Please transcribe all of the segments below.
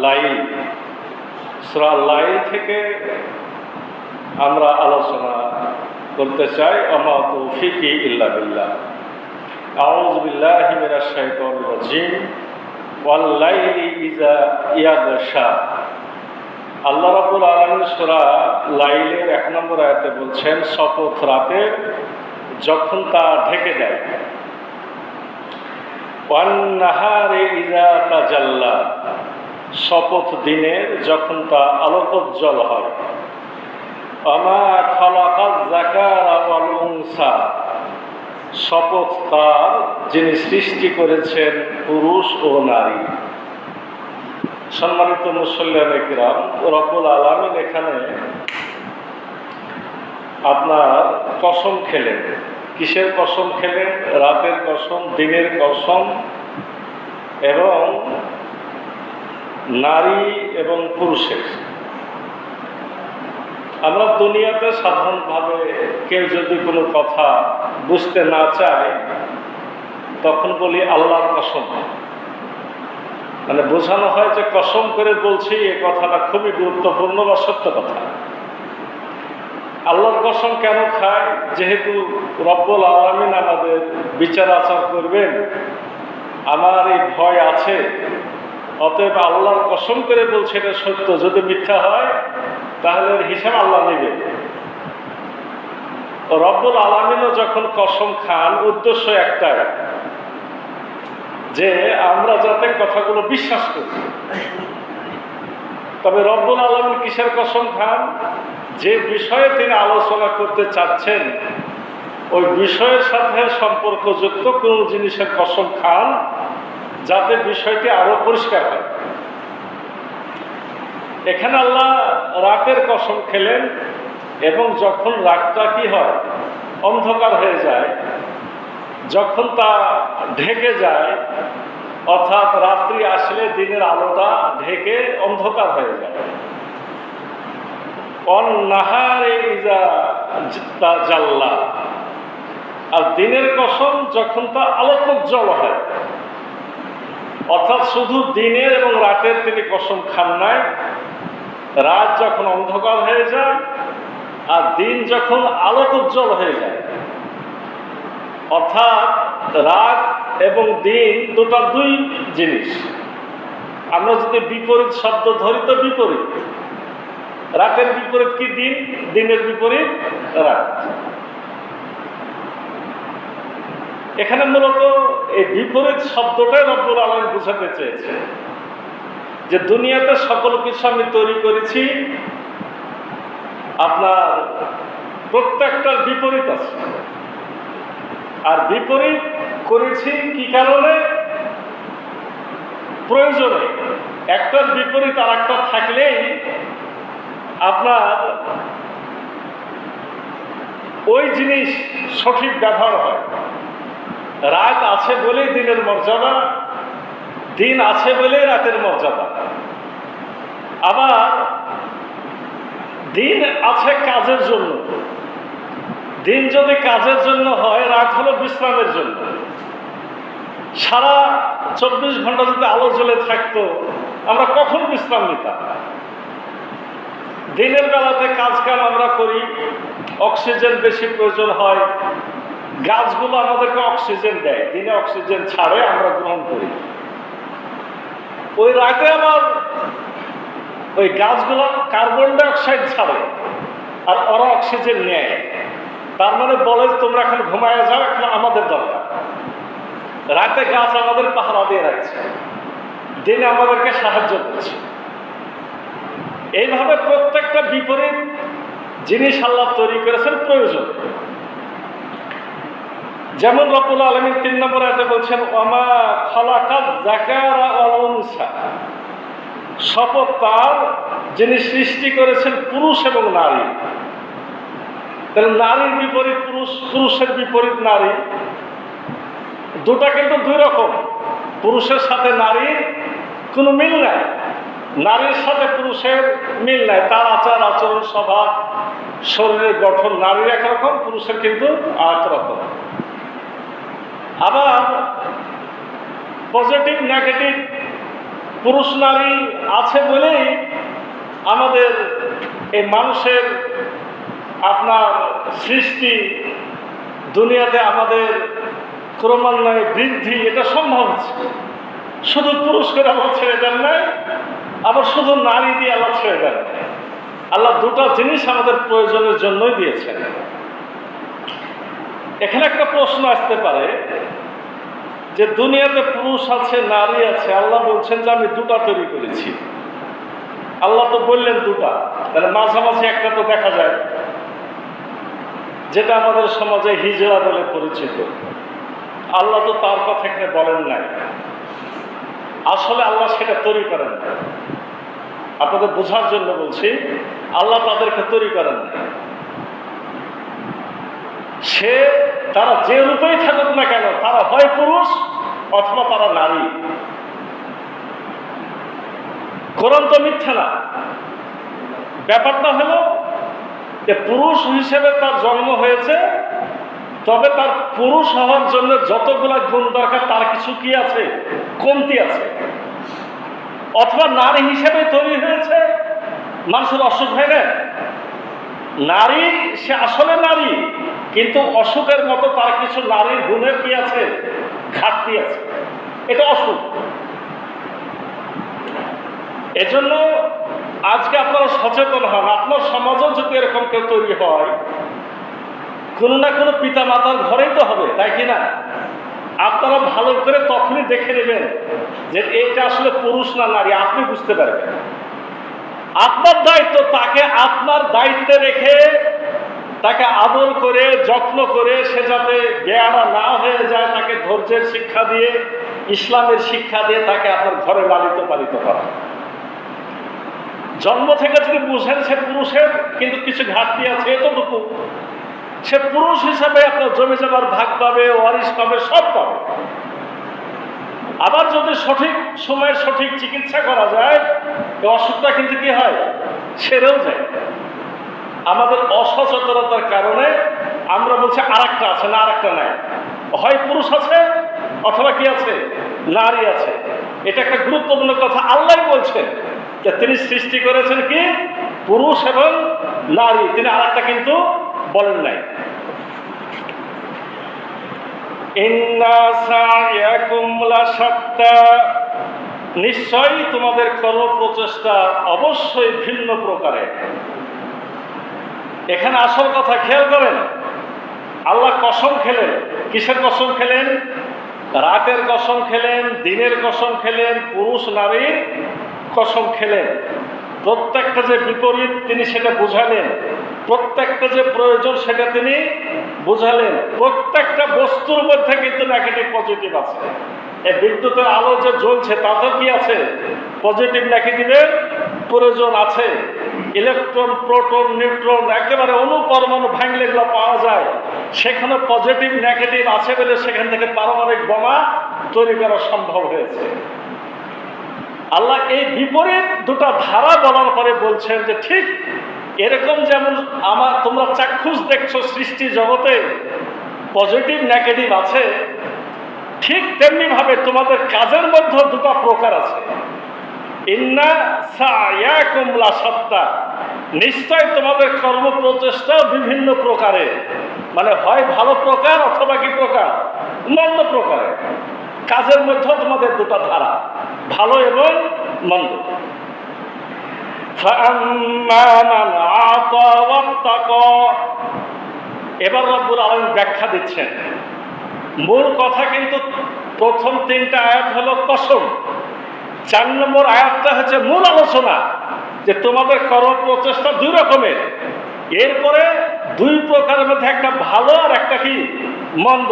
লাইল, সূরা লাইল থেকে আমরা আলোচনা করতে চাই। ওমা তৌফিকি ইল্লা বিল্লাহ। আউযু বিল্লাহি মিনাশ শাইতানির রাজীম। ওয়াল লাইলি ইযা ইয়াগশা। আল্লাহ রাব্বুল আলামিন সূরা লাইলের 1 নম্বর আয়াতে বলছেন, শপথ রাতের যখন তা ঢেকে দেয়। ওয়ান নাহারি ইযা তাজাল্লা। শপথ দিনের যখন তা আলোকোজ্জ্বল হয়। ওমা খালাকাজ যাকারা ওয়াল উনসা। শপথ তার যিনি সৃষ্টি করেছেন পুরুষ ও নারী। সম্মানিত মুসল্লিয়ানে কিরাম, রব্বুল আলামিন এখানে আপনার কসম খেলেন। কিসের কসম খেলেন? রাতের কসম, দিনের কসম এবং নারী এবং পুরুষের। আমরা দুনিয়াতে সাধারণভাবে কেউ যদি কোনো কথা বুঝতে না চায় তখন বলি আল্লাহর কসম। মানে বোঝানো হয় যে কসম করে বলছি এ কথাটা খুবই গুরুত্বপূর্ণ বা সত্য কথা। আল্লাহর কসম কেন খায়? যেহেতু রব্বুল আলামিন আমাদের বিচার আচার করবেন, আমার এই ভয় আছে, অতএব আল্লাহর কসম করে বলছে এটা সত্য। যদি মিথ্যা হয় তাহলে হিসাব আল্লাহ নেবে। রব্বুল আলামিনও যখন কসম খান উদ্দেশ্য একটাই, যে আমরা যাতে কথাগুলো বিশ্বাস করি। তবে রব্বুল আলামিন কিসের কসম খান? যে বিষয়ে তিনি আলোচনা করতে চাচ্ছেন ওই বিষয়ের সাথে সম্পর্কযুক্ত কোন জিনিসের কসম খান, যাতে বিষয়টি আরো পরিষ্কার হয়। এখানে আল্লাহ রাতের কসম খেলেন, এবং যখন রাতটা কি হয়, অন্ধকার হয়ে যায়, যখন তা ঢেকে যায়, অর্থাৎ রাত্রি আসলে দিনের আলোটা ঢেকে অন্ধকার হয়ে যায়। অন্নাহারে ইযা তাজাল্লা। আর দিনের কসম যখন তা আলোকোজ্জ্বল হয়, অর্থাৎ শুধু দিনের এবং রাতের তিনি কসম খান নাই। রাত যখন অন্ধকার হয়ে যায় আর দিন যখন আলোকোজ্জ্বল হয়ে যায়, অর্থাৎ রাত এবং দিন দুটা দুই জিনিস। আমরা যদি বিপরীত শব্দ ধরি তো বিপরীত। রাতের বিপরীত কি? দিন। দিনের বিপরীত রাত। এখানে মূলত এই বিপরীত শব্দটাই রব্বুল আলামিন বুঝাতে চেয়েছে, যে দুনিয়াতে সকল কিছু আমি তৈরি করেছি, আপনার প্রত্যেকটার বিপরীত আছে। আর বিপরীত করেছি কি কারণে? প্রয়োজনে। একটার বিপরীত আর একটা থাকলেই আপনার ওই জিনিস সঠিক ব্যবহার হয়। রাত আছে বলেই দিনের মর্যাদা, দিন আছে বলেই রাতের মর্যাদা। আবার দিন আছে কাজের জন্য। দিন যদি কাজের জন্য হয়, রাত হলো বিশ্রামের জন্য। সারা 24 ঘন্টা যদি আলো জ্বলে থাকতো, আমরা কখন বিশ্রাম নিতাম? দিনের বেলাতে কাজ কাম আমরা করি, অক্সিজেন বেশি প্রয়োজন হয়, গাছগুলো আমাদেরকে অক্সিজেন দেয়, দিনে অক্সিজেন ছাড়ে, আমরা গ্রহণ করি। ওই রাতে আবার ওই গাছগুলো কার্বন ডাই অক্সাইড ছাড়ে আর ওরা অক্সিজেন নেয়। তার মানে বলে তোমরা এখন ঘুমায় যাও, এখন আমাদের দরকার। রাতে গাছ আমাদের পাহারা দিয়ে রাখছে, দিনে আমাদেরকে সাহায্য করছে। এইভাবে প্রত্যেকটা বিপরীত জিনিস আল্লাহ তৈরি করেছেন প্রয়োজন। যেমন রব্বুল আলামিন 3 নম্বর আয়াতে বলছেন, ওমা খালাকাজ যাকারা ওয়াল উনসা। শপথ তার যিনি সৃষ্টি করেছেন পুরুষ এবং নারী। তাহলে নারীর বিপরীত পুরুষ, পুরুষের বিপরীত নারী, দুটা কিন্তু দুই রকম। পুরুষের সাথে নারীর কোনো মিল নাই, নারীর সাথে পুরুষের মিল নাই। তার আচার আচরণ, স্বভাব, শরীরের গঠন নারীর একরকম, পুরুষের কিন্তু আর রকম। আবার পজিটিভ নেগেটিভ পুরুষ নারী আছে বলেই আমাদের এই মানুষের আপনার সৃষ্টি, দুনিয়াতে আমাদের ক্রমান্বয়ে বৃদ্ধি এটা সম্ভব হচ্ছে। শুধু পুরুষ করে আল্লাহ ছেড়ে দেন নাই, আবার শুধু নারী দিয়ে আল্লাহ ছেড়ে দেন। আল্লাহ দুটো জিনিস আমাদের প্রয়োজনের জন্যই দিয়েছেন। এখানে একটা প্রশ্ন আসতে পারে যে দুনিয়াতে পুরুষ আছে নারী আছে, আল্লাহ বলছেন যে আমি দুটা তৈরি করেছি। আল্লাহ তো বললেন দুটা, তাহলে মাঝামাঝি একটা তো দেখা যায়, যেটা আমাদের সমাজে হিজড়া বলে পরিচিত। আল্লাহ তো তার কথা এখানে বলেন নাই। আসলে আল্লাহ সেটা তৈরি করেন না। আপনাদের বোঝার জন্য বলছি, আল্লাহ তাদেরকে তৈরি করেন না। তারা যে রূপেই থাকুক না কেন, তারা হয় পুরুষ অথবা তারা নারী। কোরআন তো মিথ্যা না। ব্যাপারটা হলো যে পুরুষ হিসেবে তার জন্ম হয়েছে, তবে তার পুরুষ হওয়ার জন্য যতগুলা গুণ দরকার তার কিছু কি আছে, কমতি আছে। অথবা নারী হিসেবে তৈরি হয়েছে, মানুষের অসুখ হয় না। নারী সে আসলে নারী, কিন্তু অসুখের মতো তার কিছু নারীর গুণের কি আছে, ঘাটতি আছে। এটা অসুখ। এজন্য আজকে আপনারা সচেতন হন। আপনার সমাজও যদি এরকম কেউ তৈরি হয়, কোনো না কোনো পিতা মাতার ঘরেই তো হবে, তাই কি না? আপনারা ভালো করে তখনই দেখে নেবেন যে এটা আসলে পুরুষ না নারী, আপনি বুঝতে পারবেন। আপনার দায়িত্ব তাকে আপনার দায়িত্বে রেখে তাকে আদর করে যত্ন করে সে যাতে বেয়ারা না হয়ে যায়, তাকে ধৈর্যের শিক্ষা দিয়ে, ইসলামের শিক্ষা দিয়ে তাকে আপনার ঘরে লালিত পালিত করা। জন্ম থেকে যদি বুঝেন সে পুরুষের কিন্তু কিছু ঘাটতি আছে, এতটুকু সে পুরুষ হিসাবে আপনার জমি জমার ভাগ পাবে, ওয়ারিশ পাবে, সব পাবে। আবার যদি সঠিক সময়ে সঠিক চিকিৎসা করা যায়, এই অসুখটা কিন্তু কি হয়, সেরেও যায়। আমাদের অসচেতনতার কারণে আমরা বলছি আর একটা আছে, না আর একটা নাই। হয় পুরুষ আছে অথবা কি আছে, নারী আছে। এটা একটা গুরুত্বপূর্ণ কথা। আল্লাহ বলছেন যে তিনি সৃষ্টি করেছেন কি পুরুষ এবং নারী, তিনি আর একটা কিন্তু বলেন নাই। নিশ্চয়ই তোমাদের কর্ম প্রচেষ্টা অবশ্যই ভিন্ন প্রকারের। এখানে আসল কথা খেয়াল করেন, আল্লাহ কসম খেলেন। কিসের কসম খেলেন? রাতের কসম খেলেন, দিনের কসম খেলেন, পুরুষ নারীর কসম খেলেন। প্রত্যেকটা যে বিপরীত তিনি সেটা বুঝালেন, প্রত্যেকটা যে প্রয়োজন সেটা তিনি বুঝালেন। প্রত্যেকটা বস্তুর মধ্যে কিন্তু নেগেটিভ পজিটিভ আছে। এই বিদ্যুতের আলো যে জ্বলছে তাতেও কি আছে, পজিটিভ নেগেটিভের প্রয়োজন আছে। ইলেকট্রন, প্রোটন, নিউট্রন, একেবারে অনুপরমাণু ভাঙলে এগুলো পাওয়া যায়। সেখানে পজিটিভ নেগেটিভ আছে বলে সেখান থেকে পারমাণবিক বোমা তৈরি করা সম্ভব হয়েছে। আল্লাহ এই বিপরীত দুটা ধারা বলার পরে বলছেন যে ঠিক এরকম যেমন তোমরা চাক্ষুষ দেখছো সৃষ্টি জগতে পজিটিভ নেগেটিভ আছে, ঠিক তেমনি ভাবে তোমাদের কাজের মধ্যে দুটো প্রকার আছে। ইন্না সায়াকুম লাশাত্তা, নিশ্চয় তোমাদের কর্ম প্রচেষ্টা বিভিন্ন প্রকারের, মানে হয় ভালো প্রকার অথবা কি প্রকার, মন্দ প্রকারের। কাজের মধ্যে তোমাদের দুটো ধারা, ভালো এবং মন্দ। এবার রব্বুল আলামিন ব্যাখ্যা দিচ্ছেন। মূল কথা কিন্তু প্রথম তিনটা আয়াত হলো কসম, 4 নম্বর আয়াতটা হচ্ছে মূল আলোচনা যে তোমাদের কর্ম প্রচেষ্টা দুই রকমের। এরপরে দুই প্রকারের মধ্যে একটা ভালো আর একটা কি মন্দ।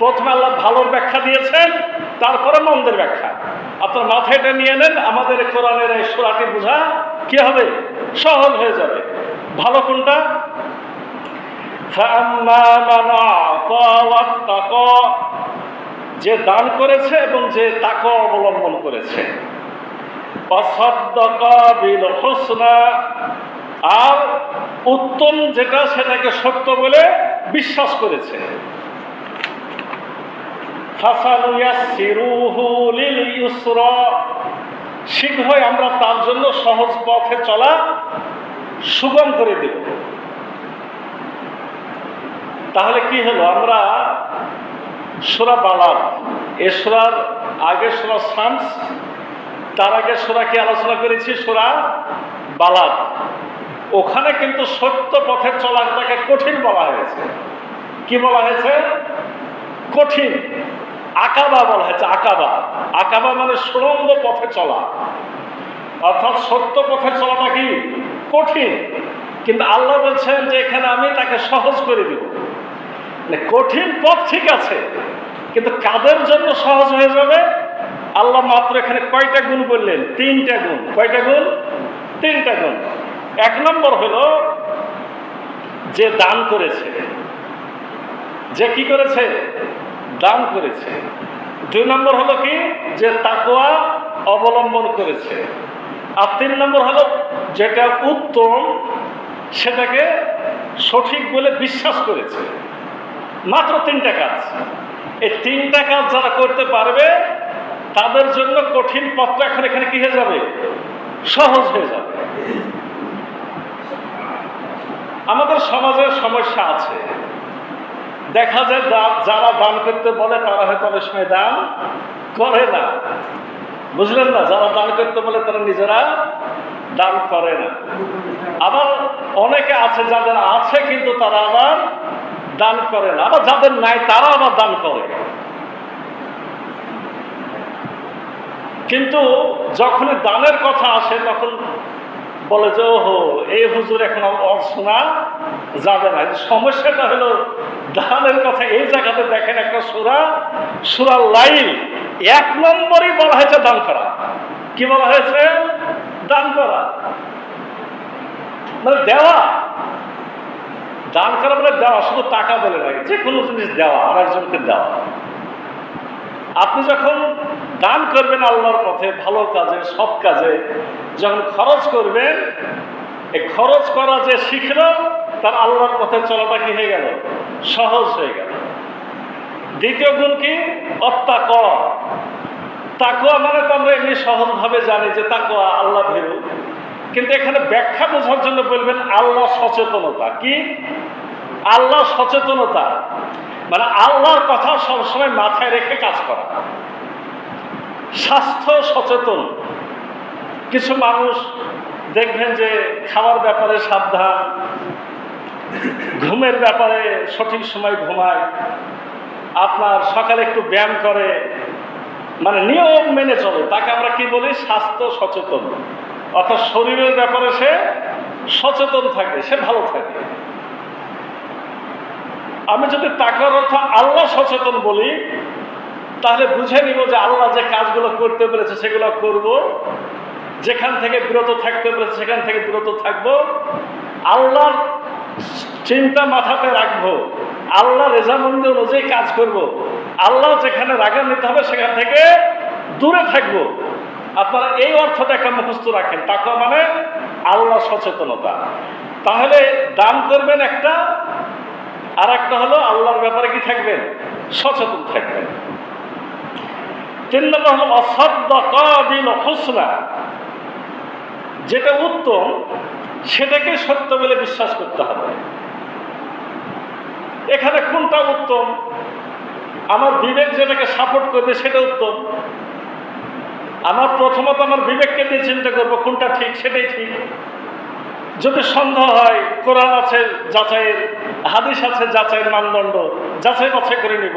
প্রথমে আল্লাহ ভালোর ব্যাখ্যা দিয়েছেন, তারপরে মন্দের ব্যাখ্যা। আপনার মাথায় এটা নিয়ে নেন, আমাদের কোরআনের এই সূরাটি বোঝা কি হবে, সহজ হয়ে যাবে। ভালো কোনটা? যে দান করেছে এবং যে তাকওয়া অবলম্বন করেছে। আর উত্তম যেটা সেটাকে সত্য বলে বিশ্বাস করেছে। শীঘ্রই আমরা তার জন্য সহজ পথে চলা সুগম করে দেব। তাহলে কি হলো, আমরা সূরা বালাদ, এ সূরার আগে সূরা শামস, তার আগে সূরা কি আলোচনা করেছি, সূরা বালাদ। ওখানে কিন্তু সত্য পথে চলাটাকে কঠিন বলা হয়েছে। কি বলা হয়েছে? কঠিন। আকাবা বলা হয়েছে। আকাবা, আকাবা মানে সুড়ঙ্গ পথে চলা, অর্থাৎ সত্য পথে চলাটা কি কঠিন। কিন্তু আল্লাহ বলছেন যে এখানে আমি তাকে সহজ করে দিব। কঠিন পথ ঠিক আছে, কিন্তু কাদের জন্য সহজ হয়ে যাবে? আল্লাহ মাত্র এখানে কয়টা গুণ বললেন? 3টা গুণ। কয়টা গুণ? 3টা গুণ। 1 নম্বর হলো যে দান করেছে, যে কি করেছে? দান করেছে। 2 নম্বর হলো কি? যে তাকওয়া অবলম্বন করেছে। আর 3 নম্বর হলো যেটা উত্তম সেটাকে সঠিক বলে বিশ্বাস করেছে। মাত্র 3টা কাজ। এই 3টা কাজ যারা করতে পারবে তাদের জন্য কঠিন পথটা এখন এখানে কি হয়ে যাবে? সহজ হয়ে যাবে। আমাদের সমাজে সমস্যা আছে, দেখা যায় যারা দান করতে বলে তারা হয়তো অনেক সময় দান করে না। বুঝলেন না? যারা দান করতে বলে তারা নিজেরা দান করে না। আবার অনেকে আছে যাদের আছে কিন্তু তারা আবার দান করে না। আবার যাদের নাই তারা আবার দান করে। কিন্তু যখনই দানের কথা আসে তখন বলে যে ওহো, এই হুজুর এখন শোনা যাবে না। সমস্যাটা হলো দানের কথা এই জায়গাতে দেখেন একটা সূরা লাইল 1 নম্বরই বলা হয়েছে দান করা। কি বলা হয়েছে? দান করা মানে দেওয়া। দান করা মানে দেওয়া, শুধু টাকা বলে না, যে কোনো জিনিস দেওয়া, আর একজনকে দেওয়া। আপনি যখন দান করবেন আল্লাহর পথে, ভালো কাজে, সৎ কাজে যখন খরচ করবেন, এই খরচ করা যে শিখল তার আল্লাহর পথে চলাটা কি হয়ে গেল? সহজ হয়ে গেল। দ্বিতীয় গুণ কি? অত্তাকওয়া। তাকওয়া মানে তো আমরা এমনি সহজভাবে জানি যে তাকওয়া আল্লাহ ভীরু, কিন্তু এখানে ব্যাখ্যা বোঝার জন্য বলবেন আল্লাহ সচেতনতা। কি? আল্লাহ সচেতনতা মানে আল্লাহর কথা সবসময় মাথায় রেখে কাজ করা। স্বাস্থ্য সচেতন। কিছু মানুষ দেখবেন যে খাওয়ার ব্যাপারে সাবধান, ঘুমের ব্যাপারে সঠিক সময় ঘুমায়, আপনার সকালে একটু ব্যায়াম করে, মানে নিয়ম মেনে চলে, তাকে আমরা কি বলি? স্বাস্থ্য সচেতন। অর্থাৎ শরীরের ব্যাপারে সে সচেতন থাকে, সে ভালো থাকে। আমি যদি তাকওয়ার অর্থ আল্লাহ সচেতন বলি, তাহলে বুঝে নিব যে আল্লাহ যে কাজগুলো করতে পেরেছে সেগুলো করব, যেখান থেকে বিরত থাকতে পেরেছে সেখান থেকে বিরত থাকব, আল্লাহর চিন্তা মাথাতে রাখবো, আল্লাহ রেজামন্দি অনুযায়ী কাজ করব, আল্লাহ যেখানে রাগান্বিত হবে সেখান থেকে দূরে থাকব। আপনারা এই অর্থটা একটা মুখস্থ রাখেন। তাকওয়া মানে আল্লাহ সচেতনতা। তাহলে দান করবেন একটা, আর একটা হলো আল্লাহর ব্যাপারে কি থাকবেন? সচেতন থাকবেন। 3 নম্বর হলো অসাদ্দাকা বিল হুসনা। যেটা উত্তম সেটাকে সত্য বলে বিশ্বাস করতে হবে। এখানে কোনটা উত্তম? আমার বিবেক যেটাকে সাপোর্ট করবে সেটা উত্তম। আমার প্রথমত আমার বিবেককে দিয়ে চিন্তা করবো কোনটা ঠিক, সেটাই ঠিক। যদি সন্দেহ হয়, কোরআন আছে যাচাইয়ের, হাদিস আছে যাচাইয়ের মানদণ্ড, যাচাই বাছাই করে নিব।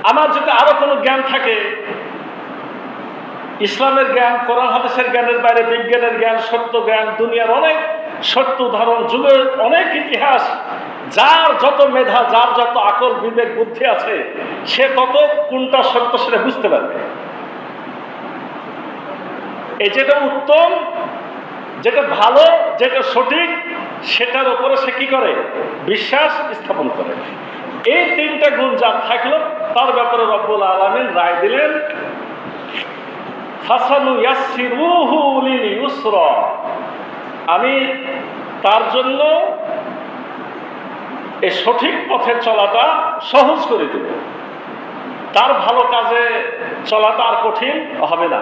আমার যদি আরো কোনো জ্ঞান থাকে, ইসলামের জ্ঞান, কোরআন হাদিসের জ্ঞানের বাইরে বিজ্ঞানের জ্ঞান, সত্য জ্ঞান, দুনিয়ার অনেক সত্য উদাহরণ, যুগের অনেক ইতিহাস, যার যত মেধা, যার যত আকল, বিবেক, বুদ্ধি আছে, সে তত কোনটা সত্য সেটা বুঝতে পারবে। এই যেটা উত্তম, যেটা ভালো, যেটা সঠিক, সেটার উপরে সে কি করে? বিশ্বাস স্থাপন করে। এই 3টা গুণ যার থাকলো তার ব্যাপারে রব্বুল আলামিন রায় দিলেন ফাসানুয়াসসিরুহু লিল ইউসরা। আমি তার জন্য এই সঠিক পথে চলাটা সহজ করে দেব। তার ভালো কাজে চলাটা আর কঠিন হবে না।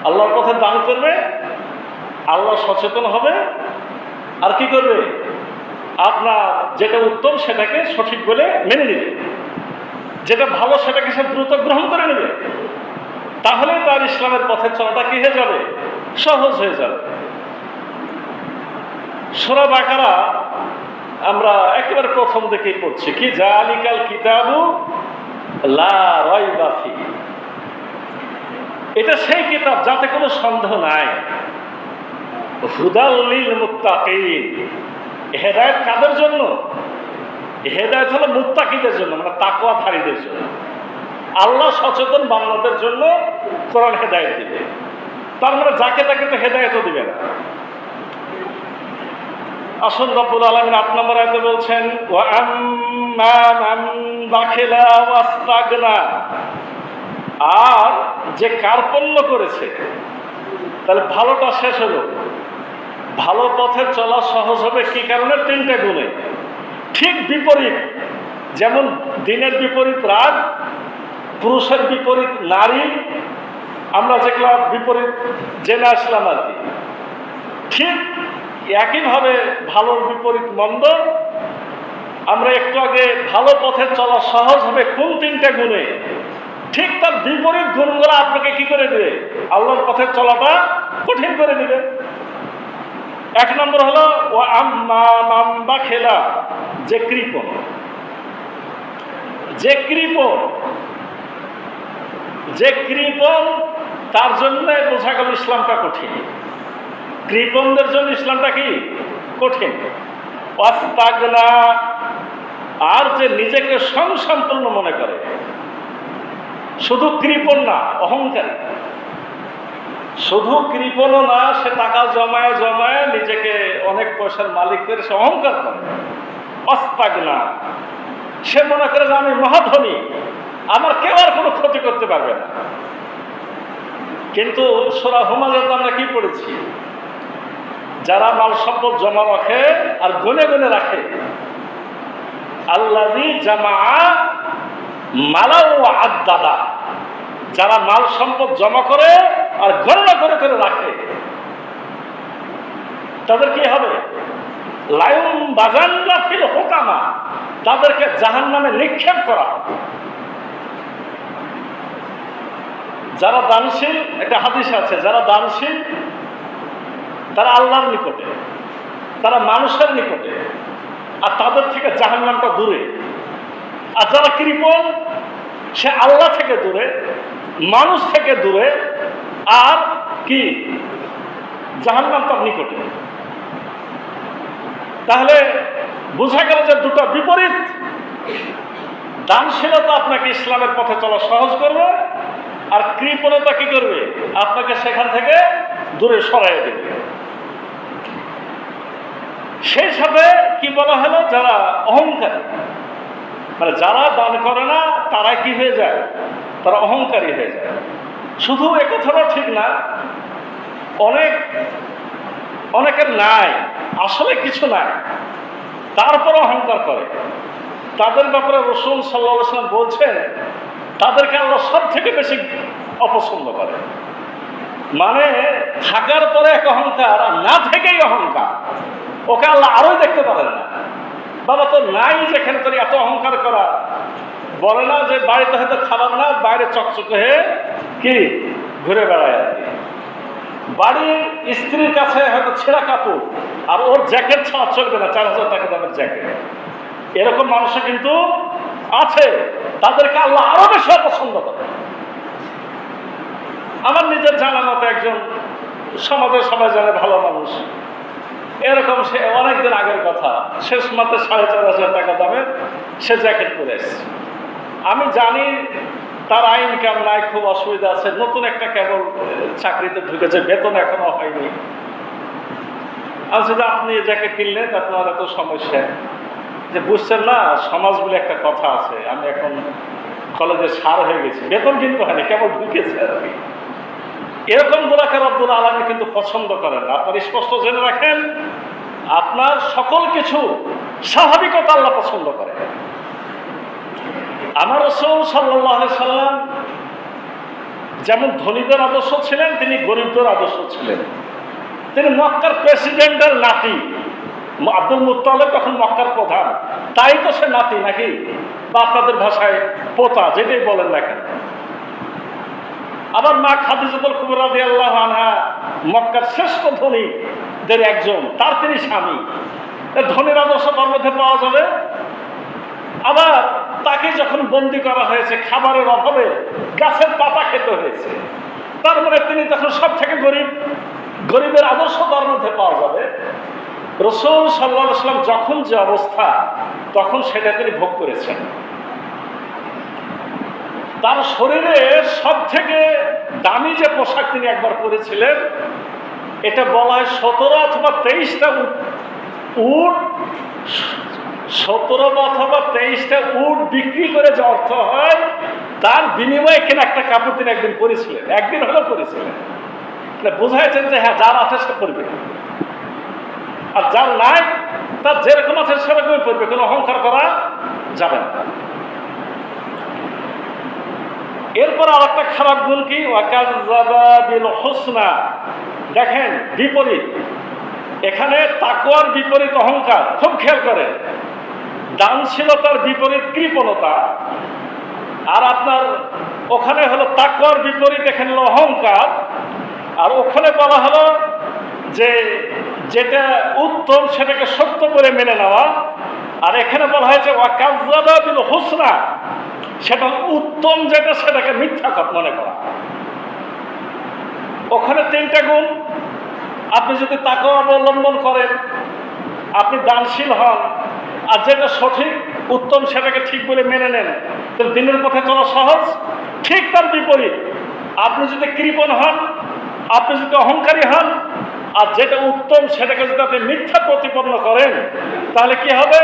আল্লাহর পথে দান করবে, আল্লাহ সচেতন হবে, আর কি করবে, আপনার যেটা উত্তম সেটাকে সঠিক বলে মেনে নেবে, যেটা ভালো সেটাকে সে দ্রুত গ্রহণ করে নেবে। তাহলে তার ইসলামের পথে চলাটা কি হয়ে যাবে, সহজ হয়ে যাবে। সূরা বাকারা আমরা একেবারে প্রথম দিকেই পড়ছি, কি জালিকাল কিতাবু লা রাইবা ফিহি, এটা সেই কিতাব যাতে কোনো সন্দেহ নাই। হুদাল লিল মুত্তাকিন, হেদায়েত কাদের জন্য, হেদায়েত হলো মুত্তাকিদের জন্য, মানে তাকওয়াধারীদের জন্য। আল্লাহ সচেতন বান্দাদের জন্য কোরআন হেদায়েত দিবে, তার মানে যাকে তাকে তো হেদায়েতও দিবে না। আসুন রব্বুল আলামিন ৮ নম্বর আয়াতে বলছেন, ওয়া আম্মা মান বাখিলা ওয়াস্তাগনা, আর যে কার্পণ্য করেছে। তাহলে ভালোটা শেষ হলো, ভালো পথে চলা সহজ হবে কি কারণে, 3টে গুণে। ঠিক বিপরীত, যেমন দিনের বিপরীত রাত, পুরুষের বিপরীত নারী, আমরা যেগুলা বিপরীত জেনে আসলাম আর কি, ঠিক একইভাবে ভালোর বিপরীত মন্দ। আমরা একটু আগে ভালো পথে চলা সহজ হবে কোন 3টে গুণে, ঠিক তার বিপরীত গুণগুলো আপনাকে কি করে দেবে, আল্লাহর পথে চলাটা কঠিন করে দিবে। 1 নম্বর হলো ও আম্মা মান বাখিলা, যে কৃপণ, যে কৃপণ, যে কৃপণ তার জন্য বোঝা গেল ইসলামটা কঠিন। কৃপণদের জন্য ইসলামটা কি কঠিন। ওয়াস্তাগনা, আর যে নিজেকে স্বয়ংসম্পূর্ণ মনে করে, শুধু কৃপণ না, অহংকারী। শুধু কৃপণও না, সে টাকা জমায় জমায় নিজেকে অনেক পয়সার মালিক করে সে অহংকার করে। ওয়াস্তাগনা, সে মনে করে যে আমি মহাধনী, আমার কেউ আর কোনো ক্ষতি করতে পারবে না। কিন্তু সূরা হুমাযাতে আমরা কি পড়েছি, যারা মাল সম্পদ জমা রাখে আর গুনে গুনে রাখে, আল্লাযী জামাআ মালাউ আদ্দাদা, যারা মাল সম্পদ জমা করে আর গণনা করে করে রাখে, তাদের কি হবে, লায়ুম বাজান্না ফিল হুতামা, তাদেরকে জাহান্নামে নিক্ষেপ করা হবে। যারা দানশীল, একটা হাদিস আছে, যারা দানশীল তারা আল্লাহর নিকটে, তারা মানুষের নিকটে, আর তাদের থেকে জাহান্নামটা দূরে। আর যারা কৃপণ, সে আল্লাহ থেকে দূরে, মানুষ থেকে দূরে, আর কি জাহান্নাম তার নিকটে। তাহলে বোঝা গেল যে দুটো বিপরীত। দানশীলতা আপনাকে ইসলামের পথে চলা সহজ করবে, আর কৃপণতা কি করবে, আপনাকে সেখান থেকে দূরে সরাই দেবে। সেই সাথে কি বলা হলো, যারা অহংকারী, মানে যারা দান করে না তারা কি হয়ে যায়, তারা অহংকারী হয়ে যায়। শুধু এ কথাটা ঠিক না, অনেকের নাই, আসলে কিছু নাই, তারপরে অহংকার করে। তাদের ব্যাপারে রাসূল সাল্লাল্লাহু আলাইহি ওয়াসাল্লাম বলছেন, তাদেরকে আল্লাহ সব থেকে বেশি অপছন্দ করে। মানে থাকার পরে এক অহংকার, আর না থেকেই অহংকার, ওকে আল্লাহ আরোই দেখতে পারেন না। বাবা তো নাই, যেখানে তোর এত অহংকার করা, বলে না যে বাড়িতে হয়তো খাবার না, বাইরে চকচকে হয়ে কি ঘুরে বেড়ায় আর কি। বাড়ির স্ত্রীর কাছে হয়তো ছেঁড়া কাপড়, আর ওর জ্যাকেট ছাড়া চলবে না, 4000 টাকা দামের জ্যাকেট। এরকম মানুষও কিন্তু আছে, তাদেরকে আল্লাহ আরো বেশি পছন্দ করে। আমার নিজের জানা মতো একজন সমাজের সবাই জানে ভালো মানুষ, এরকম সে অনেকদিন আগের কথা, শেষ মাত্র 4500 টাকা দামে সে জ্যাকেট পরে এসছে। আমি জানি তার ইনকাম নাই, খুব অসুবিধা আছে, নতুন একটা কেবল চাকরিতে ঢুকেছে, বেতন এখনো হয়নি। আচ্ছা, আপনি এই জ্যাকেট কিনলেন, আপনার এত সমস্যা, যে বুঝছেন না, সমাজ বলে একটা কথা আছে, আমি এখন কলেজে সার হয়ে গেছি, বেতন কিন্তু হয়নি, কেবল ঢুকেছে আর কি। এরকম গুলাকে রব্বুল আলামিন কিন্তু পছন্দ করেন। আপনার স্পষ্ট জেনে রাখেন, আপনার সকল কিছু স্বাভাবিকতা আল্লাহ পছন্দ করে। আমার রাসূল সাল্লাল্লাহু আলাইহি সাল্লাম যেমন ধনীদের আদর্শ ছিলেন, তিনি গরিবদের আদর্শ ছিলেন। তিনি মক্কার প্রেসিডেন্টের নাতি, আব্দুল মুত্তালিব তখন মক্কার প্রধান, তাই তো সে নাতি নাকি, বা আপনাদের ভাষায় পোতা, যেটাই বলেন না কেন। আবার মা খাদিজাতুল কুবরা রাদিয়াল্লাহু আনহা মক্কার শ্রেষ্ঠ ধনীদের একজন, তার তিনি স্বামী। ধনীর আদর্শ তার মধ্যে পাওয়া যাবে। আবার তাকে যখন বন্দি করা হয়েছে, খাবারের অভাবে গাছের পাতা খেতে হয়েছে, তার মানে তিনি তখন সব থেকে গরিব, গরিবের আদর্শ তার মধ্যে পাওয়া যাবে। রাসূল সাল্লাল্লাহু আলাইহি ওয়াসাল্লাম যখন যে অবস্থা, তখন সেটা তিনি ভোগ করেছেন। তার শরীরে সব থেকে দামি যে পোশাক তিনি একবার পরেছিলেন, এটা বলা হয় 17 অথবা 23টা উট, 17 অথবা 23টা উট বিক্রি করে যে অর্থ হয়, তার বিনিময়ে কিনা একটা কাপড় তিনি একদিন পরেছিলেন, একদিন হলেও পরেছিলেন। বোঝাইছেন যে হ্যাঁ, যার আছে সে পরবে, আর যার নাই তার যেরকম আছে সেরকমই পরবে, কোনো অহংকার করা যাবে না। এরপর আর একটা খারাপ গুণ কি, ওয়াকাযযাবা বিল হুসনা। দেখেন বিপরীত, এখানে তাকওয়ার বিপরীত অহংকার, খুব খেয়াল করেন। দানশীলতার বিপরীত কৃপণতা, আর আপনার ওখানে হলো তাকওয়ার বিপরীত, এখানে হলো অহংকার। আর ওখানে বলা হলো যে যেটা উত্তম সেটাকে সত্য বলে মেনে নেওয়া, আর এখানে বলা হয়েছে ওয়াকাযযাবা বিল হুসনা, সেটা উত্তম যেটা সেটাকে মিথ্যা মনে করা। ওখানে 3টা গুণ। আপনি যদি তাকওয়া অবলম্বন করেন, আপনি দানশীল হন, আর যেটা সঠিক উত্তম সেটাকে ঠিক বলে মেনে নেন, তো দিনের পথে চলা সহজ। ঠিক তার বিপরীত, আপনি যদি কৃপণ হন, আপনি যদি অহংকারী হন, আর যেটা উত্তম সেটাকে যদি আপনি মিথ্যা প্রতিপন্ন করেন, তাহলে কি হবে,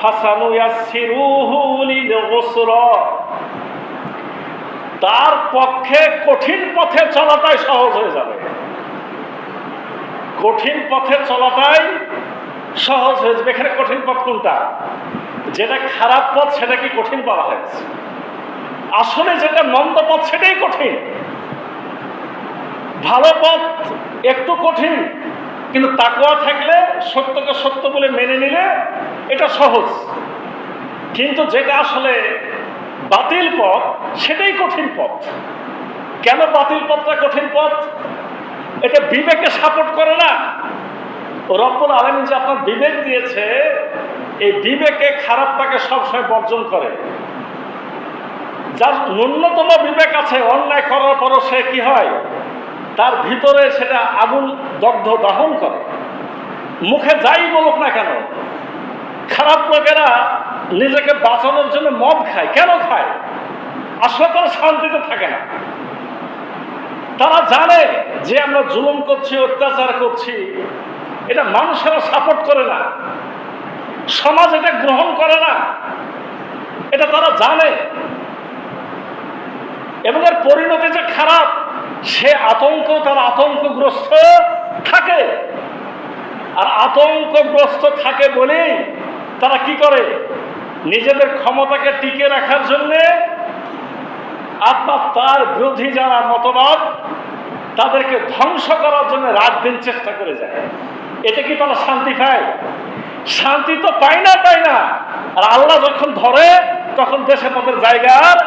ফাসানুয়াসসিরুহু লিল উসরা, তার পক্ষে কঠিন পথে চলাটাই সহজ হয়ে যাবে। কঠিন পথে চলাটাই সহজ হয়ে যাবে। এখানে কঠিন পথ কোনটা? যেটা খারাপ পথ সেটা কি কঠিন বলা হয়েছে? আসলে যেটা মন্দ পথ সেটাই কঠিন। ভালো পথ একটু কঠিন, কিন্তু তাকওয়া থাকলে, সত্যকে সত্য বলে মেনে নিলে এটা সহজ। কিন্তু যেটা আসলে বাতিল পথ সেটাই কঠিন পথ। কেন বাতিল পথটা কঠিন পথ? এটা বিবেকে সাপোর্ট করে না। রব্বুল আলামিন যে আপনার বিবেক দিয়েছে, এই বিবেকে খারাপটাকে সবসময় বর্জন করে। যার ন্যূনতম বিবেক আছে, অন্যায় করার পরও সে কি হয়, তার ভিতরে সেটা আগুন দগ্ধ দহন করে। মুখে যাই বলুক না কেন, খারাপ লোকেরা নিজেকে বাঁচানোর জন্য মদ খায়। কেন খায়? আসলে তারা শান্তিতে থাকে না। তারা জানে যে আমরা জুলুম করছি, অত্যাচার করছি, এটা মানুষেরা সাপোর্ট করে না, সমাজ এটা গ্রহণ করে না, এটা তারা জানে। এবং এর পরিণতি যে খারাপ, সে আতঙ্ক, তার আতঙ্কগ্রস্ত থাকে। আর আতঙ্কগ্রস্ত থাকে বলেই তারা কি করে, নিজেদের ক্ষমতাকে টিকে রাখার জন্যে আপনার তার বিরোধী যারা মতবাদ, তাদেরকে ধ্বংস করার জন্য রাত দিন চেষ্টা করে যায়। এতে কি তারা শান্তি পায়? শান্তি তো পায় না, পায় না। আর আল্লাহ যখন ধরে, তখন দেশে তাদের জায়গা আর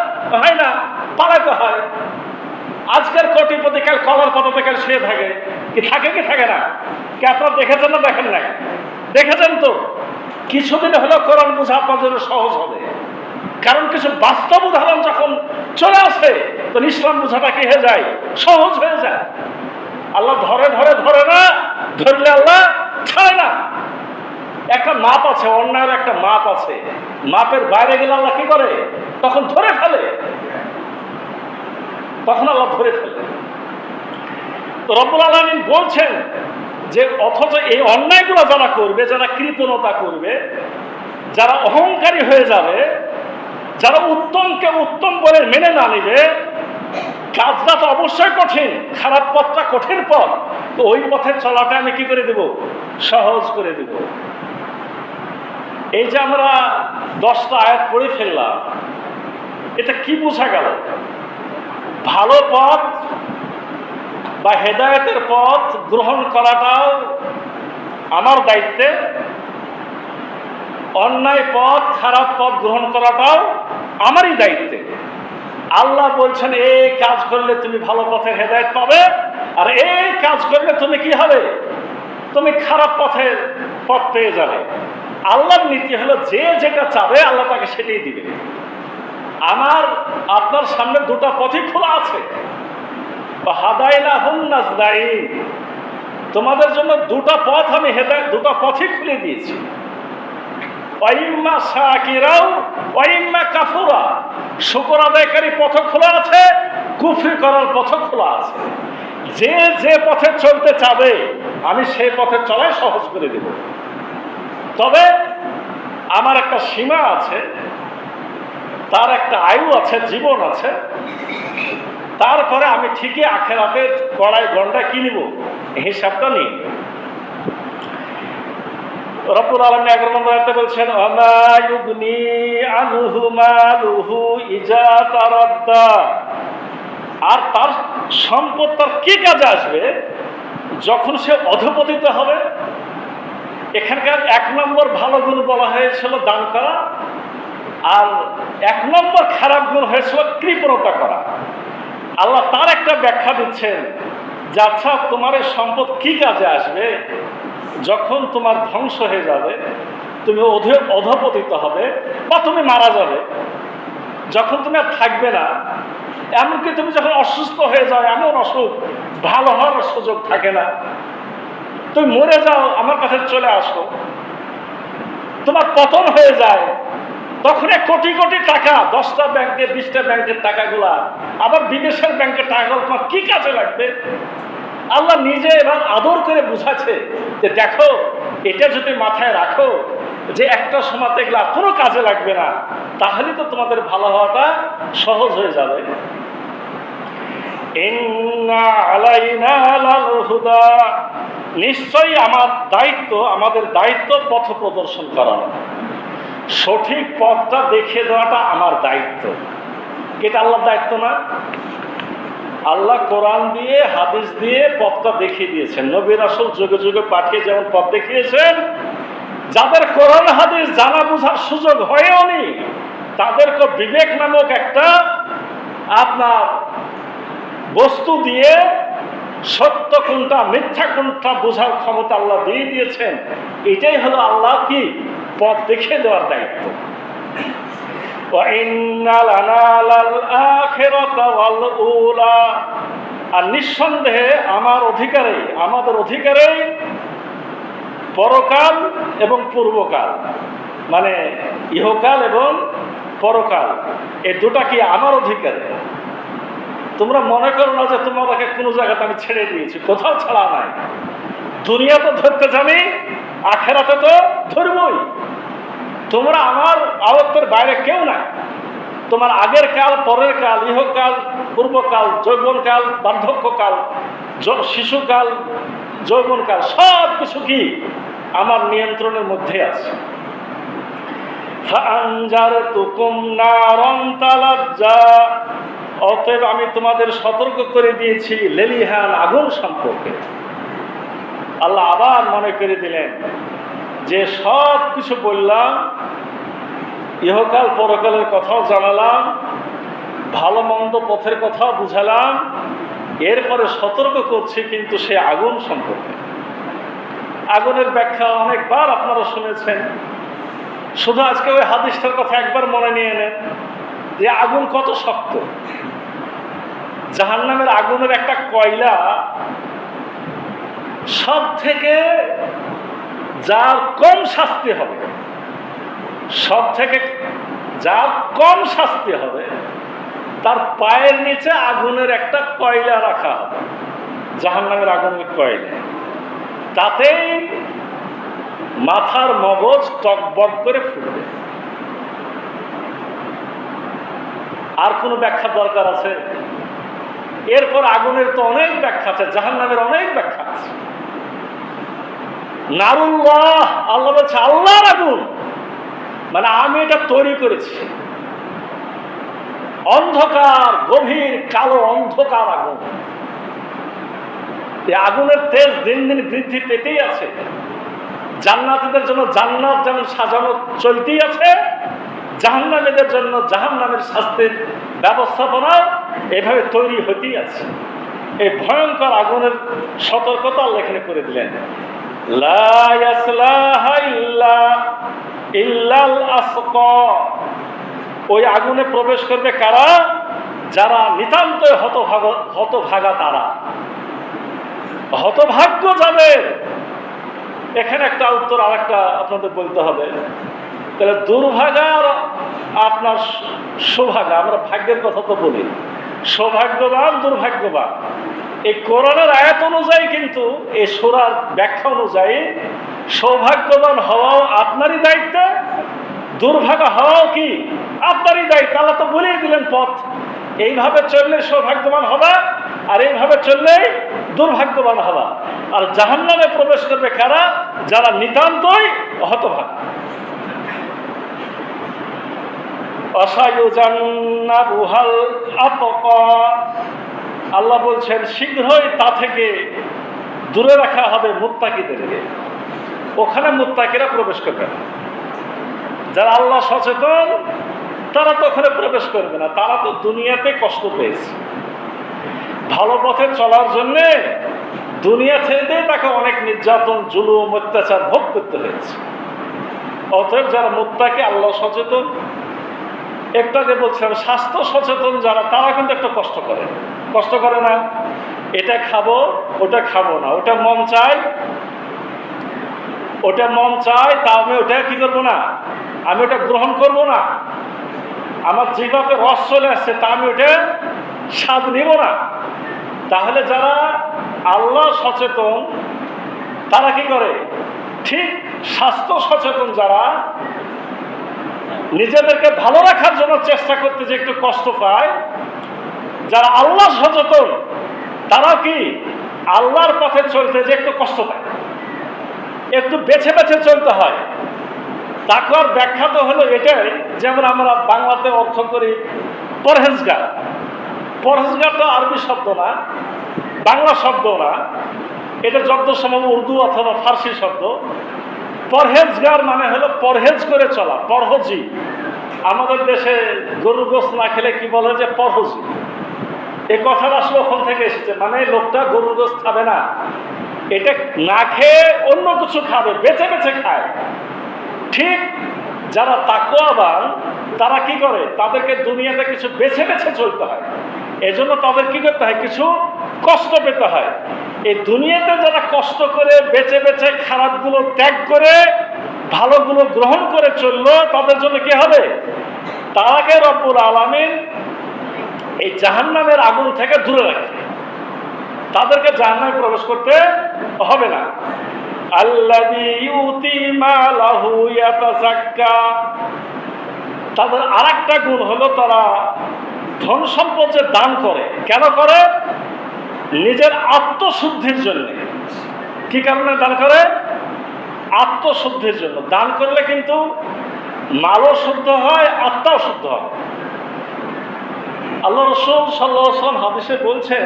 হয় না, পালাতে হয়। আজকের কোটিপতি কাল কলার পাতাতে কাল শুয়ে থাকে, কি থাকে কি থাকে না? কি আপনারা দেখেছেন না দেখেন না? দেখেছেন তো। কিছুদিন হলো কোরআন বোঝা আপনার জন্য সহজ হবে, কারণ কিছু বাস্তব উদাহরণ যখন চলে আসে, তো ইসলাম বোঝাটা কি হয়ে যায়, সহজ হয়ে যায়। আল্লাহ ধরে ধরে ধরে না, ধরলে আল্লাহ ছাড়ে না। একটা মাপ আছে, অন্যায়ের একটা মাপ আছে। মাপের বাইরে গেলে আল্লাহ কি করে, তখন ধরে ফেলে, তখন আল্লাহ ধরে ফেলে। তো রব্বুল আলামিন বলছেন যে অথচ এই অন্যায়গুলো যারা করবে, যারা কৃপণতা করবে, যারা অহংকারী হয়ে যাবে, যারা উত্তমকে উত্তম বলে মেনে না নিবে, কাজটা তো অবশ্যই কঠিন, খারাপ পথটা কঠিন পথ, তো ওই পথে চলাটা আমি কি করে দেব, সহজ করে দেব। এই যে আমরা 10টা আয়াত পড়ে ফেললাম, এটা কি বোঝা গেল? ভালো পথ বা হেদায়েতের পথ গ্রহণ করাটাও আমার দায়িত্বে, অন্যায় পথ খারাপ পথ গ্রহণ করাটাও আমারই দায়িত্বে। আল্লাহ বলছেন এই কাজ করলে তুমি ভালো পথের হেদায়েত পাবে, আর এই কাজ করলে তুমি কি হবে? তুমি খারাপ পথের পথ পেয়ে যাবে। আল্লাহর নীতি হলো যে যেটা চাবে আল্লাহ তাকে সেটাই দিবে। আমার আপনার সামনে দুটো পথই খোলা আছে। হাদাইনাহুন নাজদাইন, তোমাদের জন্য দুটো পথ আমি হেদায়েত, দুটো পথই খুলে দিয়েছি। ওয়াইম্মা শাকিরাও ওয়াইম্মা কাফুরা, শুকর আদায়কারী পথ খোলা আছে, কুফরি করার পথ খোলা আছে। যে যে পথে চলতে চাবে আমি সেই পথে চলাই সহজ করে দেব। তবে আমার একটা সীমা আছে, তার একটা আয়ু আছে, জীবন আছে। তারপরে আমি ঠিকই আখেরাতের কড়াই গন্ডা কিনব, হিসাবটা নিই। রব্বুল আলামিন 11 নম্বর আয়াতে বলছেন ওয়ামা ইউগনি আনহু মালুহু ইজা তারাদ্দা, আর তার সম্পদ তার কি কাজে আসবে যখন সে অধঃপতিত হবে। এখানকার 1 নম্বর ভালো গুণ বলা হয়েছিল দান করা, আর 1 নম্বর খারাপ গুণ হয়েছিল কৃপণতা করা। আল্লাহ তার একটা ব্যাখ্যা দিচ্ছেন যে আচ্ছা তোমার এই সম্পদ কি কাজে আসবে যখন তোমার ধ্বংস হয়ে যাবে, তুমি অধঃপতিত হবে বা তুমি মারা যাবে, যখন তুমি আর থাকবে না। এমনকি তুমি যখন অসুস্থ হয়ে যাও, এমন অসুখ ভালো হওয়ার সুযোগ থাকে না, তুমি মরে যাও, আমার কাছে চলে আসো, তোমার পতন হয়ে যায়, তখন কোটি কোটি টাকা 10টা ব্যাংকে 20টা ব্যাংকের টাকাগুলা আবার বিদেশের ব্যাংকের টাকাগুলো তোমার কি কাজে লাগবে? আল্লাহ নিজে এবার আদর করে বুঝাচ্ছে যে দেখো, এটা যদি মাথায় রাখো যে একটা সময়তে এগুলা কোনো কাজে লাগবে না, তাহলে তো তোমাদের ভালো হওয়াটা সহজ হয়ে যাবে। ইন্না আলাইনা লাল হুদা, নিশ্চয়ই আমাদের দায়িত্ব পথ প্রদর্শন করানো, সঠিক পথটা দেখিয়ে দেওয়াটা আমার দায়িত্ব। এটা আল্লাহর দায়িত্ব না? আল্লাহ কোরআন দিয়ে হাদিস দিয়ে পথটা দেখিয়ে দিয়েছেন। নবী রাসূল যুগে যুগে পাঠিয়ে যেমন পথ দেখিয়েছেন, যাদের কোরআন হাদিস জানা বোঝার সুযোগ হয়ও নি, তাদেরকে বিবেক নামক একটা আপনার বস্তু দিয়ে সত্য কোনটা মিথ্যা কোনটা বোঝার ক্ষমতা আল্লাহ দিয়ে দিয়েছেন। এটাই হলো আল্লাহ কি পথ দেখিয়ে দেওয়ার দায়িত্ব। আর নিঃসন্দেহে আমাদের অধিকারে পরকাল এবং পূর্বকাল, মানে ইহকাল এবং পরকাল, এই দুটা কি আমার অধিকারে। তোমরা মনে করো না যে তোমাকে কোনো জায়গাতে আমি ছেড়ে দিয়েছি, কোথাও ছাড়া নাই। দুনিয়া তো ধরতে জানি, আখেরাতে তো ধরবই। তোমরা আমার আয়ত্তের বাইরে কেউ নাই। তোমার আগের কাল, পরের কাল, ইহকাল, পূর্বকাল, যৌবনকাল, বার্ধক্যকাল, শিশুকাল, যৌবনকাল, সব কিছু কি আমার নিয়ন্ত্রণের মধ্যে আছে। অতএব আমি তোমাদের সতর্ক করে দিয়েছি লেলিহান আগুন সম্পর্কে। আল্লাহ আবার মনে করে দিলেন যে সব কিছু বললাম, ইহকাল পরকালের কথাও জানালাম, ভালো মন্দ পথের কথাও বুঝালাম, এরপরে সতর্ক করছি কিন্তু সে আগুন সম্পর্কে। আগুনের ব্যাখ্যা অনেকবার আপনারা শুনেছেন, শুধু আজকে ওই হাদিসটার কথা একবার মনে নিয়ে নেন যে আগুন কত শক্ত। জাহান্নামের আগুনের একটা কয়লা সব থেকে যার কম শাস্তি হবে, সব থেকে যার কম শাস্তি হবে, তার পায়ের নিচে আগুনের একটা কয়লা রাখা হবে, জাহান্নামের আগুনের কয়লা। তাতেই মাথার মগজ টকবক করে ফুটবে। আর কোনো ব্যাখ্যার দরকার আছে? এরপর আগুনের তো অনেক ব্যাখ্যা আছে, জাহান্নামের অনেক ব্যাখ্যা আছে। নারুল্লাহ, আল্লাহ বলছে আল্লাহর আগুন, মানে আমি এটা তৈরি করেছি। অন্ধকার, গভীর কালো অন্ধকার আগুন। এই আগুনের তেজ দিন দিন বৃদ্ধি পেতেই আছে। জান্নাতীদের জন্য জান্নাত যেমন সাজানো চলতেই আছে, জাহান্নামীদের জন্য জাহান্নামের শাস্তির ব্যবস্থাপনা এভাবে তৈরি হতেই আছে। এই ভয়ঙ্কর আগুনের সতর্কতা আল্লাহ এখানে করে দিলেন। লা ইয়াসলাহা ইল্লাল আসকা। ওই আগুনে প্রবেশ করবে কারা? যারা নিতান্ত হতভাগা, তারা হতভাগ্য যাদের। এখানে একটা উত্তর আর একটা আপনাদের বলতে হবে। তাহলে দুর্ভাগা আর আপনার সৌভাগা, আমরা ভাগ্যের কথা তো বলি, সৌভাগ্যবান দুর্ভাগ্যবান। এই কোরআনের আয়াত অনুযায়ী কিন্তু এই সূরার ব্যাখ্যা অনুযায়ী সৌভাগ্যবান হওয়াও আপনারই দায়িত্ব, দুর্ভাগা হওয়াও কি আপনারই দায়িত্ব। আল্লাহ তো বলেই দিলেন পথ, এইভাবে চললে সৌভাগ্যবান হবা, আর এইভাবে চললে দুর্ভাগ্যবান হবা। আর জাহান্নামে প্রবেশ করবে কারা? যারা নিতান্তই হতভাগা। অসায়ুজান্নাবুহাল আতকা। আল্লাহ বলছেন শীঘ্রই তা থেকে দূরে রাখা হবে মুত্তাকিদেরকে। ওখানে মুত্তাকিরা প্রবেশ করবে না। যারা আল্লাহ সচেতন তারা তো ওখানে প্রবেশ করবে না। তারা তো দুনিয়াতে কষ্ট পেয়েছে, ভালো পথে চলার জন্যে দুনিয়া ছেড়ে তাকে অনেক নির্যাতন, জুলুম, অত্যাচার ভোগ করতে হয়েছে। অতএব যারা মুত্তাকি, আল্লাহ সচেতন, একটু আগে বলছিলাম স্বাস্থ্য সচেতন যারা, তারা কিন্তু একটু কষ্ট করে না। এটা খাবো, ওটা খাবো না, ওটা মন চাই, তা আমি ওটা কি করবো না, আমি ওটা গ্রহণ করব না। আমার জিহ্বাতে রস চলে আসছে, তা আমি ওটা স্বাদ নিব না। তাহলে যারা আল্লাহ সচেতন তারা কি করে? ঠিক স্বাস্থ্য সচেতন যারা নিজেদেরকে ভালো রাখার জন্য চেষ্টা করতে যে একটু কষ্ট পায়, যারা আল্লাহ সচেতন তারা কি আল্লাহর পথে চলতে যে একটু কষ্ট পায়, একটু বেছে বেছে চলতে হয়। তাকওয়ার ব্যাখ্যা তো হলো এটাই, যেমন আমরা বাংলাতে অর্থ করি পরহেজগার। পরহেজগারটা আরবি শব্দ না, বাংলা শব্দ না, এটা যথাসম্ভব উর্দু অথবা ফার্সি শব্দ। পরহেজগার মানে হলো পরহেজ করে চলা, পরহজি। আমাদের দেশে গরুর গোশত না খেলে কি বলে যে পরহজি। এই কথাটা আসলে ওখান থেকে এসেছে, মানে লোকটা গরুর গোশত খাবে না, এটা না খেয়ে অন্য কিছু খাবে, বেছে বেছে খায়। ঠিক যারা তাকওয়াবান তারা কি করে? তাদেরকে দুনিয়াতে কিছু বেছে বেছে চলতে হয়। এজন্য তাদের কি করতে হয়? কিছু কষ্ট পেতে হয়। এই দুনিয়াতে যারা কষ্ট করে বেছে বেছে খারাপগুলো ত্যাগ করে ভালোগুলো গ্রহণ করে চললো, তাদের জন্য কি হবে? তারাকে রব্বুল আলামিন এই জাহান্নামের আগুন থেকে দূরে রাখবে, তাদেরকে জাহান্নামে প্রবেশ করতে হবে না। আল্লাযী ইউতি মালাহু ইয়াতাযাক্কা। তাদের আরেকটা গুণ হলো তারা ধন সম্পদ যে দান করে। কেন করে? নিজের আত্মশুদ্ধির জন্য। কি কারণে দান করে? আত্মশুদ্ধির জন্য। দান করলে কিন্তু মালও শুদ্ধ হয়, আত্মাও শুদ্ধ হয়। আল্লাহ রাসূল সাল্লাল্লাহু আলাইহি ওয়াসাল্লাম হাদিসে বলছেন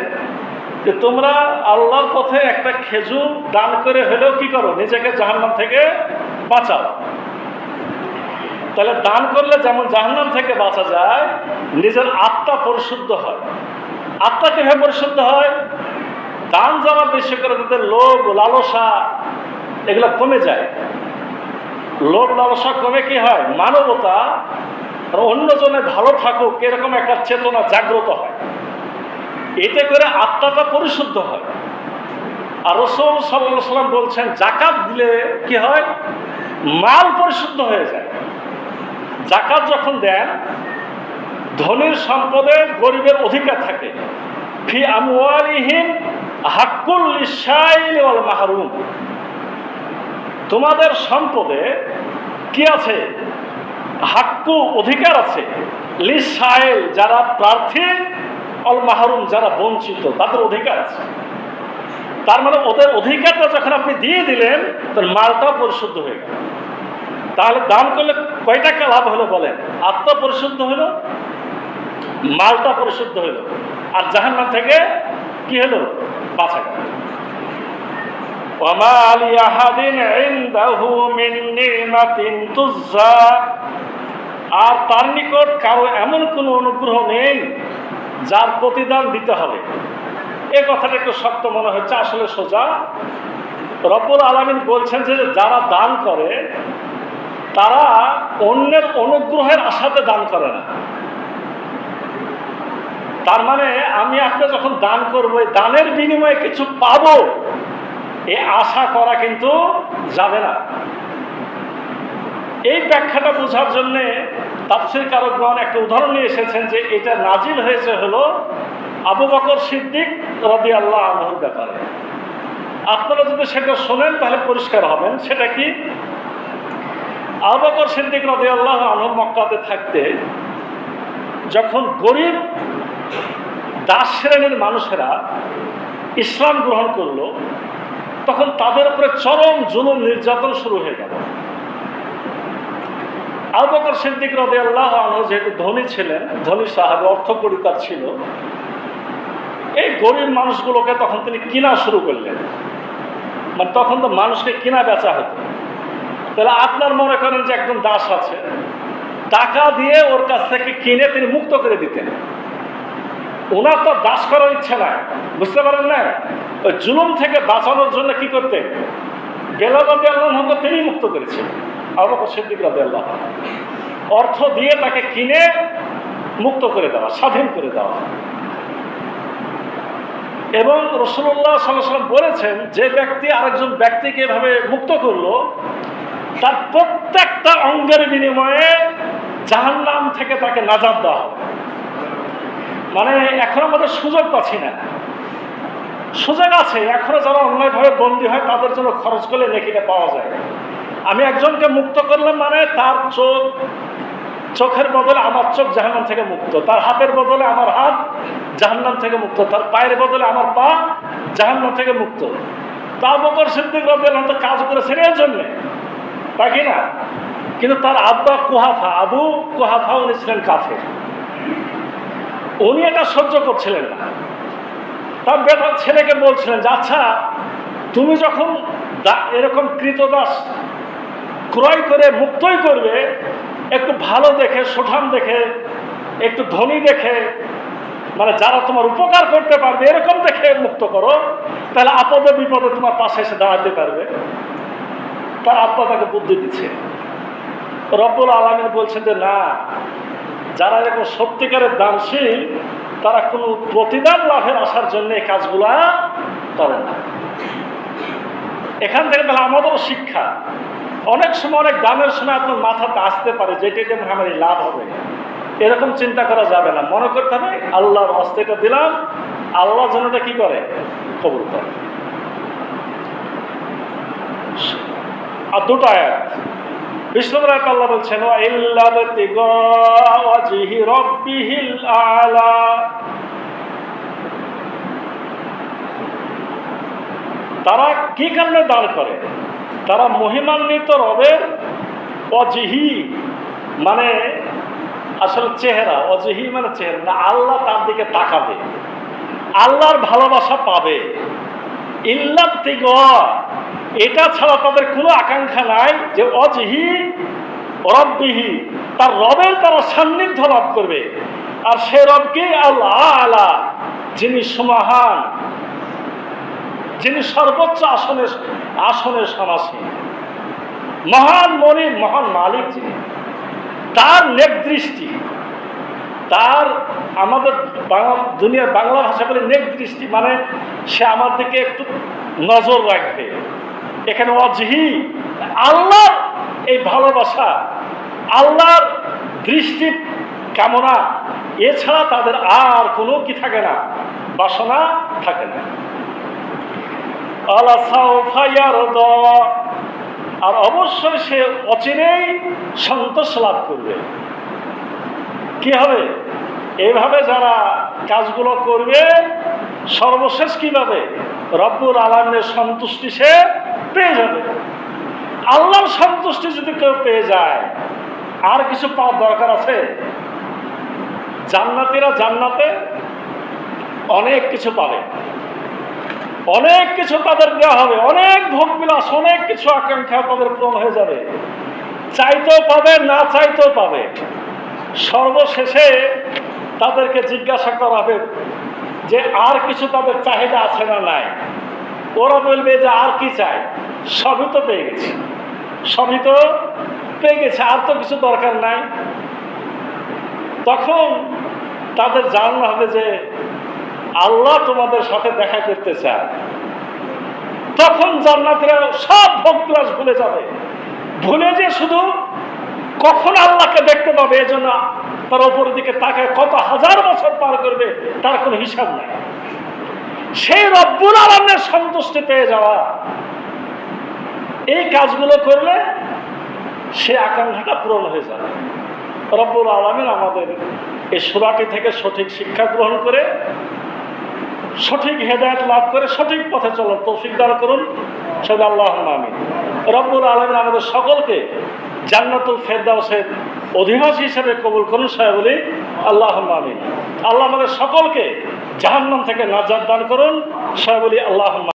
যে তোমরা আল্লাহর পথে একটা খেজুর দান করে হলেও কি করো? নিজেকে জাহান্নাম থেকে বাঁচাও। তাহলে দান করলে যেমন জাহান্নাম থেকে বাঁচা যায়, নিজের আত্মা পরিশুদ্ধ হয়। আত্মা কিভাবে পরিশুদ্ধ হয়? দান যারা বেশি করে তাদের লোভ, লালসা এগুলো কমে যায়। লোভ লালসা কমে কি হয়? মানবতা, অন্যজনের ভালো থাকুক এরকম একটা চেতনা জাগ্রত হয়। এতে করে আত্মাটা পরিশুদ্ধ হয়। আর রাসূল সাল্লাল্লাহু আলাইহি ওয়াসাল্লাম বলছেন যাকাত দিলে কি হয়? মাল পরিশুদ্ধ হয়ে যায়। যাকাত যখন দেন, ধনীর সম্পদে গরিবের অধিকার থাকে। ফি আমওয়ালিহিম হাক্কুল লিসাইল ওয়াল মাহরুম। তোমাদের সম্পদে কি আছে? হাক্কু, অধিকার আছে। লিসাইল, যারা প্রার্থী, অল মাহরুম, যারা বঞ্চিত, তাদের অধিকার আছে। তার মানে ওদের অধিকারটা যখন আপনি দিয়ে দিলেন, তার মালটাও পরিশুদ্ধ হয়ে গেল। তাহলে দান করলে কয় টাকা লাভ হলো বলেন? আত্মা পরিশুদ্ধ হলো, মালটা পরিশুদ্ধ হইল, আর জাহান্নাম থেকে কি হলো? বাঁচা গেল। ওয়ামা লিআহাদিন ইনদাহু মিন নি'মাতিন তুজ্জা, আর তার নিকট কারো এমন কোনো অনুগ্রহ নেই যার প্রতিদান দিতে হবে। এ কথাটা একটু শক্ত মনে হচ্ছে, আসলে সোজা। রব্বুল আলামিন বলছেন যে যারা দান করে তারা অন্যের অনুগ্রহের আশাতে দান করে না। তার মানে আমি আপনি যখন দান করবো, দানের বিনিময়ে কিছু পাবো, এ আশা করা কিন্তু যাবে না। এই ব্যাখ্যাটা বোঝার জন্য তাফসীর কারকগণ একটা উদাহরণ নিয়ে এসেছেন যে এটা নাজিল হয়েছে হলো আবু বকর সিদ্দিক রাদিয়াল্লাহু আনহুর ব্যাপারে। আপনারা যদি সেটা শোনেন তাহলে পরিষ্কার হবেন। সেটা কি? আবু বকর সিদ্দিক রাদিয়াল্লাহু আনহু মক্কাতে থাকতে যখন গরিব দাস শ্রেণীর মানুষেরা ইসলাম গ্রহণ করলো, তখন তাদের উপরে চরম জুলুম নির্যাতন শুরু হয়ে গেল। আবু বকর সিদ্দিক রাদিয়াল্লাহু আনহু যেহেতু ধনী ছিলেন, ধনী সাহাবী, অর্থকড়িকার ছিল, এই গরিব মানুষগুলোকে তখন তিনি কিনা শুরু করলেন। মানে তখন তো মানুষকে কিনা বেচা হতো। তাহলে আপনার মনে করেন যে একজন দাস আছে, টাকা দিয়ে ওর কাছ থেকে কিনে তিনি মুক্ত করে দিতেন। ওনার তো দাস করার ইচ্ছা নাই, বুঝতে পারেন না? ওই জুলুম থেকে বাঁচানোর জন্য কি করতেন? বেলাল রাদিয়াল্লাহু আনহুকে তিনি মুক্ত করেছেন। আবু বকর সিদ্দিক রাদিয়াল্লাহু আনহু অর্থ দিয়ে তাকে কিনে মুক্ত করে দেওয়া, স্বাধীন করে দেওয়া। এবং রাসূলুল্লাহ সাল্লাল্লাহু আলাইহি ওয়াসাল্লাম বলেছেন যে ব্যক্তি আরেকজন ব্যক্তিকে এভাবে মুক্ত করলো, তার প্রত্যেকটা অঙ্গের বিনিময়ে জাহান্নাম থেকে তাকে নাজাত দেওয়া হবে। মানে এখন আমাদের সুযোগ পাচ্ছি না। সুযোগ আছে, এখনো যারা অন্যায়ভাবে বন্দী হয় তাদের জন্য খরচ করলে নেকিটা পাওয়া যায়। আমি একজনকে মুক্ত করলাম মানে তার চোখের বদলে আমার চোখ জাহান্নাম থেকে মুক্ত, তার হাতের বদলে আমার হাত জাহান্নাম থেকে মুক্ত, তার পায়ের বদলে আমার পা জাহান্নাম থেকে মুক্ত। তা আবু বকর সিদ্দিক রাদিয়াল্লাহু আনহু কাজ করেছেন এর জন্য, তাই কি না? কিন্তু তার আব্বা কুহাফা, আবু কুহাফা, উনি ছিলেন কাফের। উনি এটা সহ্য করছিলেন না। তার বেটার ছেলেকে বলছিলেন যে আচ্ছা, তুমি যখন এরকম কৃতদাস ক্রয় করে মুক্তই করবে, একটু ভালো দেখে, সুঠাম দেখে, একটু ধনী দেখে, মানে যারা তোমার উপকার করতে পারবে এরকম দেখে মুক্ত করো, তাহলে আপদে বিপদে তোমার পাশে এসে দাঁড়াতে পারবে। তার আব্বা তাকে বুদ্ধি দিচ্ছে। রব্বুল আলামিন বলছেন যে না, যারা এরকম সত্যিকারের দানশীল তারা কোনো প্রতিদান লাভের আসার জন্য এই কাজগুলা করে না। এখান থেকে তাহলে আমাদেরও শিক্ষা। অনেক সময় অনেক দানের সময় আপনার মাথাতে আসতে পারে যেটাতে আমার এই লাভ হবে, এরকম চিন্তা করা যাবে না। মনে করতে হবে আল্লাহর হস্তেটা দিলাম, আল্লাহ যেন এটা কি করে? কবুল করে। আর দুটো আয়াত, 20 নম্বর আয়াত আল্লাহ বলছেন ওয়া ইল্লা বিতিগা ওয়াজহি রাব্বিহিল আ'লা, তারা কি কারণে দান করে? তারা মহিমান্বিত রবের ওয়াজহি মানে আসলে চেহারা, ওয়াজহি মানে চেহারা, না আল্লাহ তার দিকে তাকাবে, আল্লাহর ভালোবাসা পাবে। ইল্লা বিতিগা, এটা ছাড়া তাদের কোনো আকাঙ্ক্ষা নাই যে ওয়াজহি রাব্বিহি, তার রবের তারা সান্নিধ্য লাভ করবে। আর সে রবকে আল্লাহ আ'লা, যিনি সুমহান, যিনি সর্বোচ্চ আসনের সমাসীন, মহান মনিব, মহান মালিক যিনি, তার নেক দৃষ্টি, তার আমাদের দুনিয়ার বাংলা ভাষা বলে নেক দৃষ্টি, মানে সে আমার দিকে একটু নজর রাখবে। এখানে ওয়াজহি আল্লাহর এই ভালোবাসা, আল্লাহর দৃষ্টি কামনা, এছাড়া তাদের আর কোনো কি থাকে না? বাসনা থাকে না। আর অবশ্যই সে অচিরেই সন্তোষ লাভ করবে। কি হবে? এইভাবে যারা কাজগুলো করবে সর্বশেষ কিভাবে? রব্বুল আলামিনের সন্তুষ্টি সে পেয়ে যাবে। আল্লাহর সন্তুষ্টি যদি কেউ পেয়ে যায়, আর কিছু পাওয়ার দরকার আছে? জান্নাতীরা জান্নাতে অনেক কিছু পাবে, অনেক কিছু তাদের দেওয়া হবে, অনেক ভোগ বিলাস, অনেক কিছু আকাঙ্ক্ষা তাদের পূরণ হয়ে যাবে, চাইতেও পাবে, না চাইতেও পাবে। সর্বশেষে তাদেরকে জিজ্ঞাসা করা হবে যে আর কিছু তাদের চাহিদা আছে না নাই। ওরা বলবে যে আর কি চাই, সবই তো পেয়ে গেছি, সবই তো পেয়ে গেছে, আর তো কিছু দরকার নাই। তখন তাদের জানানো হবে যে আল্লাহ তোমাদের সাথে দেখা করতে চায়। তখন জান্নাতীরা সব ভোগ বিলাস ভুলে যাবে, ভুলে যে শুধু কখন আল্লাহকে দেখতে পাবে এজন্য তার উপরের দিকে তাকায় কত হাজার বছর পার করবে তার কোনো হিসাব নাই। সেই রব্বুল আলামিনের সন্তুষ্টি পেয়ে যাওয়া, এই কাজগুলো করলে সে আকাঙ্ক্ষাটা পূরণ হয়ে যাবে। রব্বুল আলামিন আমাদের এই সূরাটি থেকে সঠিক শিক্ষা গ্রহণ করে সঠিক হেদায়েত লাভ করে সঠিক পথে চলার তৌফিক দান করুন। সেটা আল্লাহুম্মা আমিন। রব্বুল আলামিন আমাদের সকলকে জান্নাতুল ফেরদাউসের অধিবাসী হিসেবে কবুল করুন, সবাই বলি আল্লাহুম্মা আমিন। আল্লাহ আমাদের সকলকে জাহান্নাম থেকে নাজাত দান করুন, সবাই বলি আল্লাহুম্মা।